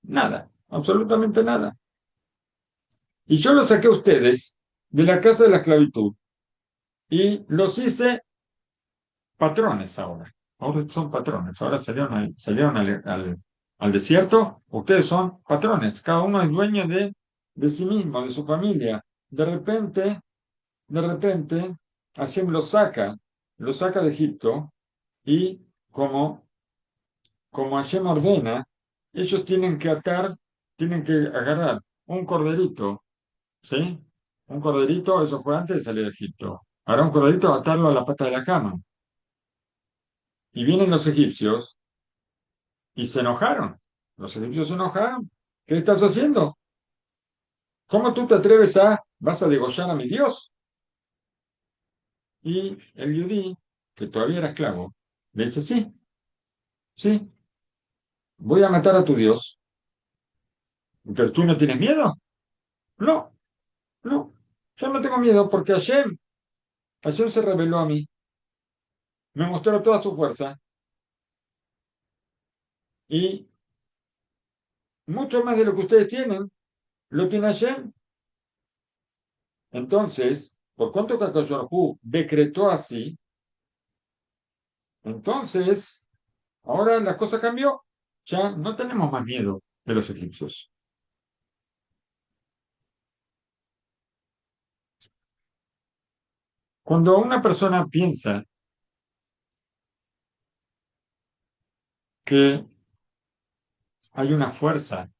Nada, absolutamente nada. Y yo los saqué a ustedes de la casa de la esclavitud y los hice patrones ahora. Ahora son patrones. Ahora salieron al desierto. Ustedes son patrones. Cada uno es dueño de sí mismo, de su familia. De repente, Hashem los saca de Egipto y como Hashem ordena, ellos tienen que agarrar un corderito, ¿sí? Un corderito, eso fue antes de salir de Egipto. Ahora un corderito, atarlo a la pata de la cama. Y vienen los egipcios y se enojaron. Los egipcios se enojaron. ¿Qué estás haciendo? ¿Cómo tú te atreves vas a degollar a mi Dios? Y el yudí, que todavía era esclavo, le dice, sí, sí, voy a matar a tu Dios. ¿Pero tú no tienes miedo? No, no, yo no tengo miedo porque Hashem se reveló a mí, me mostró toda su fuerza y mucho más de lo que ustedes tienen, lo tiene Hashem. Entonces, por cuanto Kadosh Baruj Hu decretó así, entonces, ahora la cosa cambió. Ya no tenemos más miedo de los egipcios. Cuando una persona piensa que hay una fuerza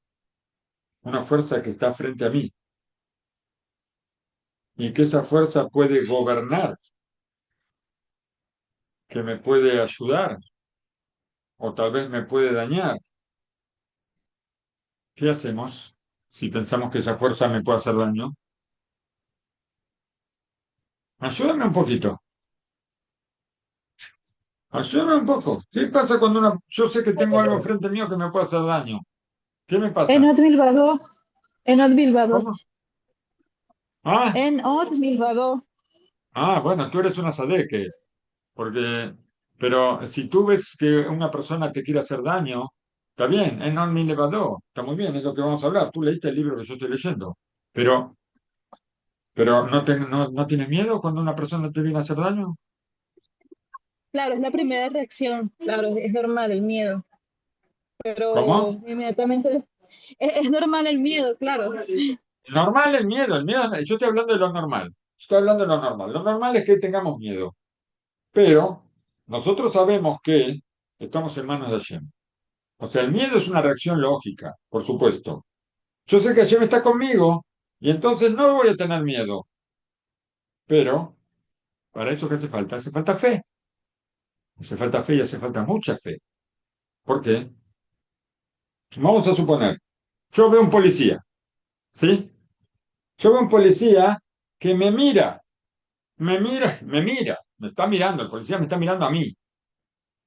que está frente a mí, y que esa fuerza puede gobernar, que me puede ayudar, o tal vez me puede dañar, ¿qué hacemos si pensamos que esa fuerza me puede hacer daño? Ayúdame un poquito, ayúdame un poco. ¿Qué pasa cuando yo sé que tengo algo enfrente mío que me puede hacer daño? ¿Qué me pasa? Enot Milvado, Enot Milvado, ¿Cómo? Ah, Enot Milvado. bueno, tú eres una sadeque, porque, pero si tú ves que una persona te quiere hacer daño, está bien, es non mi levado, está muy bien, es lo que vamos a hablar. Tú leíste el libro que yo estoy leyendo, pero, pero no tienes miedo cuando una persona te viene a hacer daño. Claro, es la primera reacción. Claro, es normal el miedo, pero ¿Cómo? inmediatamente es normal el miedo, claro. Normal el miedo, yo estoy hablando de lo normal. Estoy hablando de lo normal. Lo normal es que tengamos miedo, pero nosotros sabemos que estamos en manos de Hashem. O sea, el miedo es una reacción lógica, por supuesto. Yo sé que Hashem está conmigo y entonces no voy a tener miedo, pero para eso ¿qué hace falta? Hace falta fe. Hace falta fe y hace falta mucha fe. ¿Por qué? Vamos a suponer, yo veo un policía, ¿sí? Yo veo un policía que me está mirando, el policía me está mirando a mí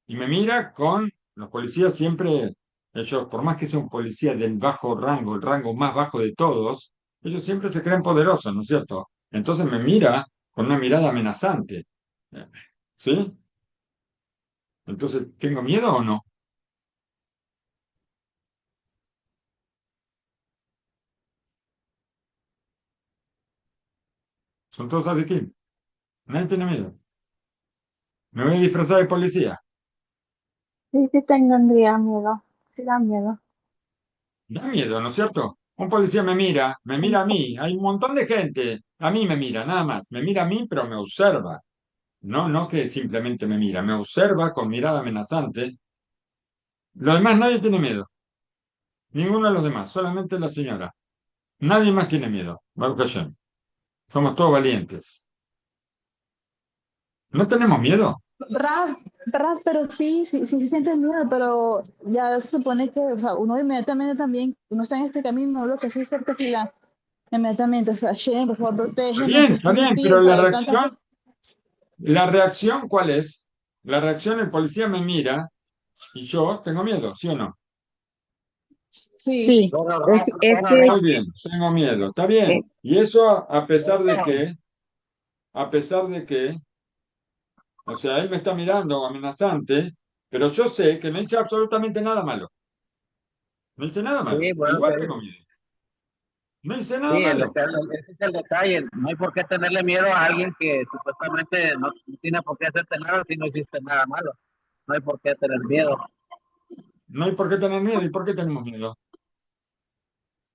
y me mira con los policías siempre, ellos, por más que sea un policía del bajo rango, el rango más bajo de todos, ellos siempre se creen poderosos, ¿no es cierto? Entonces me mira con una mirada amenazante, ¿sí? Entonces, ¿tengo miedo o no? Son todos aquí. Nadie tiene miedo. Me voy a disfrazar de policía. Sí, sí tendría miedo. Sí da miedo. Da miedo, ¿no es cierto? Un policía me mira a mí, hay un montón de gente, a mí me mira, nada más, me mira a mí, pero me observa. No, no que simplemente me mira, me observa con mirada amenazante. Los demás nadie tiene miedo, ninguno de los demás, solamente la señora. Nadie más tiene miedo, Baruch Hashem. Somos todos valientes. ¿No tenemos miedo? Raf, pero sí, sí, sí se siente miedo, pero ya se supone que, o sea, uno inmediatamente también, uno está en este camino, lo que sí es certeza, inmediatamente, o sea, Shem, por favor, protégeme, si Está estoy en bien, ti, pero o sea, hay tantas cosas. la reacción, ¿cuál es? La reacción, el policía me mira y yo tengo miedo, ¿sí o no? Sí, Sí, Bueno, es bueno, que Muy es, bien, tengo miedo, está bien. es- Y eso a pesar de Rafa, que, a pesar de que, o sea, él me está mirando amenazante, pero yo sé que no hice absolutamente nada malo. No hice nada malo. sí, bueno, Igual tengo miedo. No hice nada sí, malo. ese es el detalle. No hay por qué tenerle miedo a alguien que supuestamente no tiene por qué hacerte nada si no hiciste nada malo. No hay por qué tener miedo. No hay por qué tener miedo. ¿Y por qué tenemos miedo?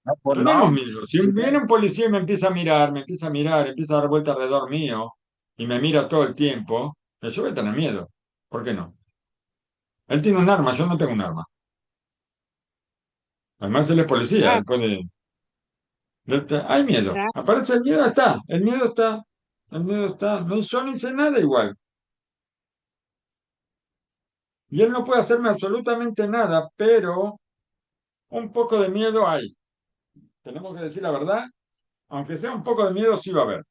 No, pues Tenemos no. miedo. Si viene un policía y me empieza a mirar, me empieza a mirar, empieza a dar vuelta alrededor mío y me mira todo el tiempo, yo voy a tener miedo. ¿Por qué no? Él tiene un arma, yo no tengo un arma. Además, él es policía, Raf, él puede. Hay miedo. Raf, Aparece el miedo, está. El miedo está. El miedo está. No, yo no hice nada igual. Y él no puede hacerme absolutamente nada, pero un poco de miedo hay. Tenemos que decir la verdad. Aunque sea un poco de miedo, sí va a haber.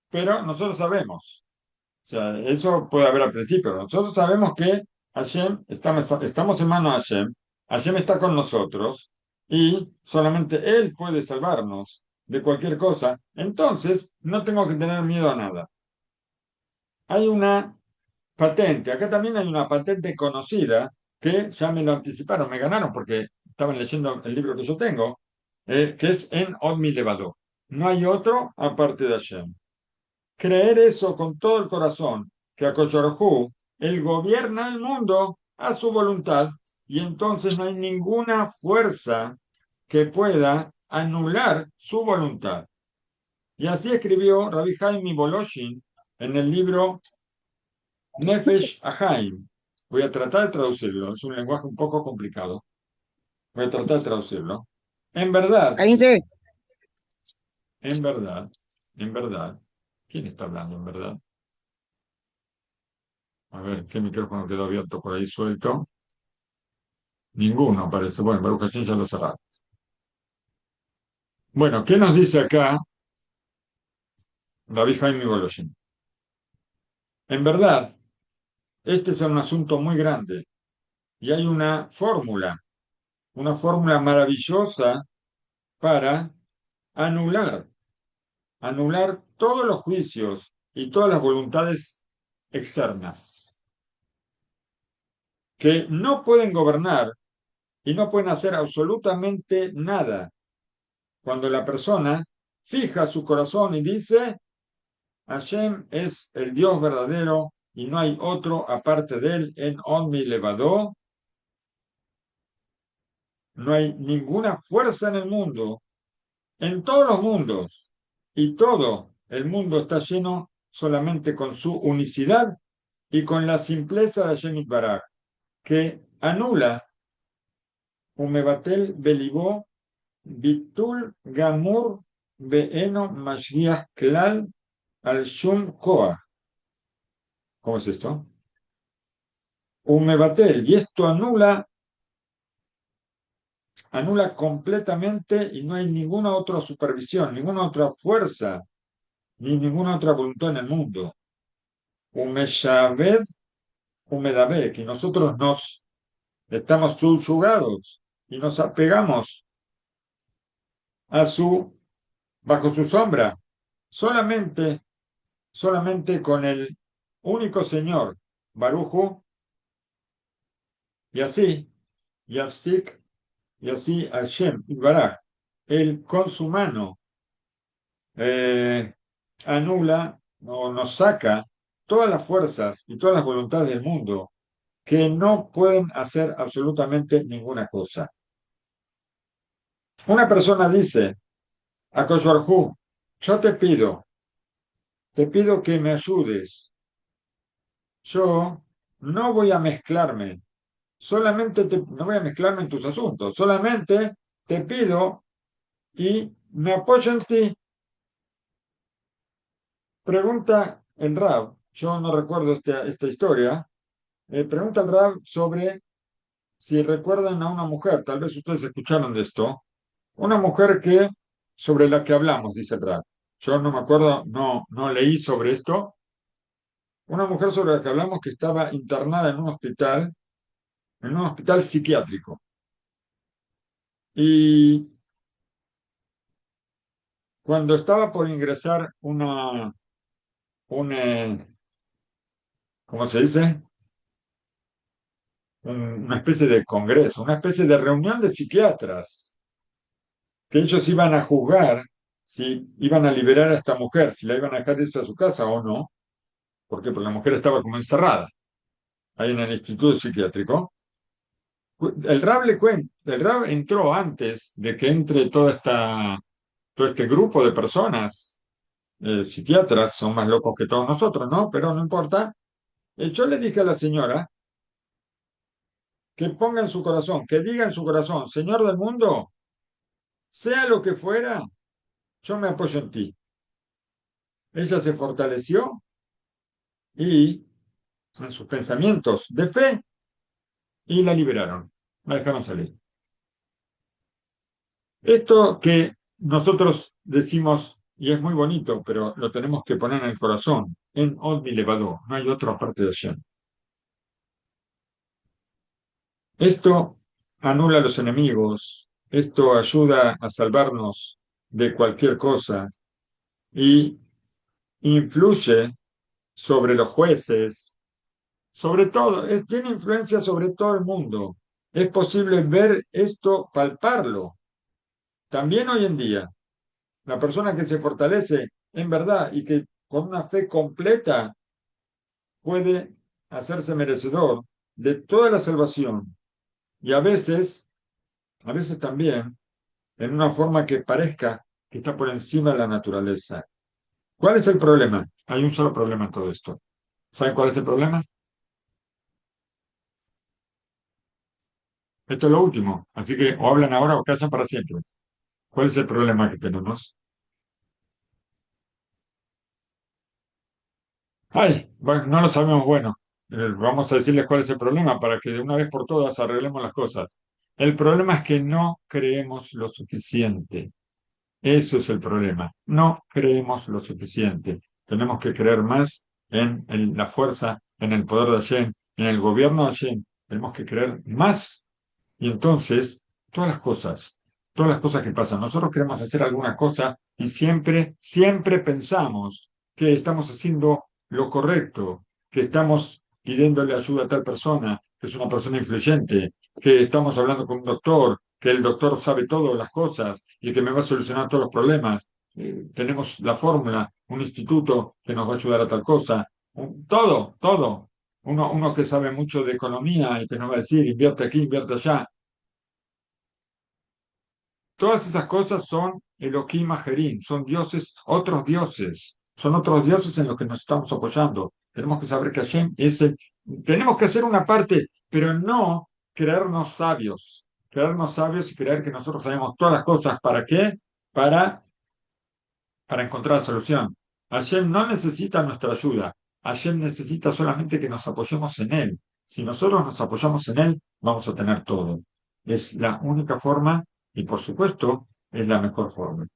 Pero nosotros sabemos. O sea, eso puede haber al principio. Nosotros sabemos que Hashem, estamos en manos de Hashem. Hashem está con nosotros y solamente Él puede salvarnos de cualquier cosa. Entonces, no tengo que tener miedo a nada. Hay una patente, acá también hay una patente conocida que ya me lo anticiparon, me ganaron porque estaban leyendo el libro que yo tengo, que es en Od Milevado. No hay otro aparte de Hashem. Creer eso con todo el corazón, que a Hu, él gobierna el mundo a su voluntad y entonces no hay ninguna fuerza que pueda anular su voluntad. Y así escribió Rabbi Jaime Boloshin en el libro Nefesh Ahaim. Voy a tratar de traducirlo, es un lenguaje un poco complicado. Voy a tratar de traducirlo. En verdad, cállense. en verdad, en verdad. ¿Quién está hablando en verdad? A ver, ¿qué micrófono quedó abierto por ahí suelto? Ninguno parece. Bueno, Baruch Hashem ya lo cerrado. Bueno, ¿qué nos dice acá Rabbi Jaime Goloshin? En verdad, este es un asunto muy grande y hay una fórmula maravillosa para anular, anular todos los juicios y todas las voluntades externas que no pueden gobernar y no pueden hacer absolutamente nada cuando la persona fija su corazón y dice, Hashem es el Dios verdadero y no hay otro aparte de él en Onmi Levadó. No hay ninguna fuerza en el mundo en todos los mundos, y todo el mundo está lleno solamente con su unicidad y con la simpleza de Hashem Baraj, que anula Umebatel Belibó, Bitul Gamur, Beeno Mashiach Klal, Al Shum Koa. ¿Cómo es esto? Umebatel, y esto anula completamente y no hay ninguna otra supervisión, ninguna otra fuerza, ni ninguna otra voluntad en el mundo. Umeshaved, Umedabek, y nosotros nos estamos subyugados y nos apegamos a bajo su sombra, solamente, solamente con el único Señor, Barujo, y así, Yafsik, y así Hashem, Baraj, él con su mano anula o nos saca todas las fuerzas y todas las voluntades del mundo que no pueden hacer absolutamente ninguna cosa. Una persona dice a Koshbarjú, yo te pido que me ayudes. Yo no voy a mezclarme, no voy a mezclarme en tus asuntos, solamente te pido y me apoyo en ti. Pregunta el Rab, yo no recuerdo esta historia, pregunta el Rab sobre si recuerdan a una mujer, tal vez ustedes escucharon de esto, una mujer sobre la que hablamos, dice el Rab. Yo no me acuerdo, no leí sobre esto. Una mujer sobre la que hablamos que estaba internada en un hospital psiquiátrico. Y cuando estaba por ingresar un, ¿cómo se dice? Una especie de congreso, una especie de reunión de psiquiatras, que ellos iban a juzgar si iban a liberar a esta mujer, si la iban a dejar irse a su casa o no. ¿Por qué? Porque la mujer estaba como encerrada ahí en el instituto psiquiátrico. El Rab entró antes de que entre todo este grupo de personas, psiquiatras, son más locos que todos nosotros, ¿no? Pero no importa. Yo le dije a la señora que ponga en su corazón, que diga en su corazón, Señor del mundo, sea lo que fuera, yo me apoyo en ti. Ella se fortaleció y en sus pensamientos de fe y la liberaron, la dejaron salir. Esto que nosotros decimos, y es muy bonito, pero lo tenemos que poner en el corazón, en Od Milevado, no hay otra parte de Hashem. Esto anula a los enemigos, esto ayuda a salvarnos de cualquier cosa y influye sobre los jueces, sobre todo, tiene influencia sobre todo el mundo. Es posible ver esto, palparlo. También hoy en día, la persona que se fortalece en verdad y que con una fe completa puede hacerse merecedor de toda la salvación y a veces también en una forma que parezca que está por encima de la naturaleza. ¿Cuál es el problema? Hay un solo problema en todo esto. ¿Saben cuál es el problema? Esto es lo último. Así que o hablan ahora o callan para siempre. ¿Cuál es el problema que tenemos? Ay, bueno, no lo sabemos. Bueno, vamos a decirles cuál es el problema para que de una vez por todas arreglemos las cosas. El problema es que no creemos lo suficiente. Eso es el problema. No creemos lo suficiente. Tenemos que creer más en la fuerza, en el poder de Hashem, en el gobierno de Hashem. Tenemos que creer más. Y entonces, todas las cosas que pasan, nosotros queremos hacer alguna cosa y siempre pensamos que estamos haciendo lo correcto, que estamos pidiéndole ayuda a tal persona, que es una persona influyente, que estamos hablando con un doctor, que el doctor sabe todas las cosas y que me va a solucionar todos los problemas. Tenemos la fórmula, un instituto que nos va a ayudar a tal cosa, todo. Uno que sabe mucho de economía y que nos va a decir, invierte aquí, invierte allá. Todas esas cosas son Elohim Ajerim, son dioses, son otros dioses en los que nos estamos apoyando. Tenemos que saber que Hashem es el, tenemos que hacer una parte, pero no creernos sabios y creer que nosotros sabemos todas las cosas. ¿Para qué? Para, para encontrar la solución. Hashem no necesita nuestra ayuda. Hashem necesita solamente que nos apoyemos en Él. Si nosotros nos apoyamos en Él, vamos a tener todo. Es la única forma y, por supuesto, es la mejor forma.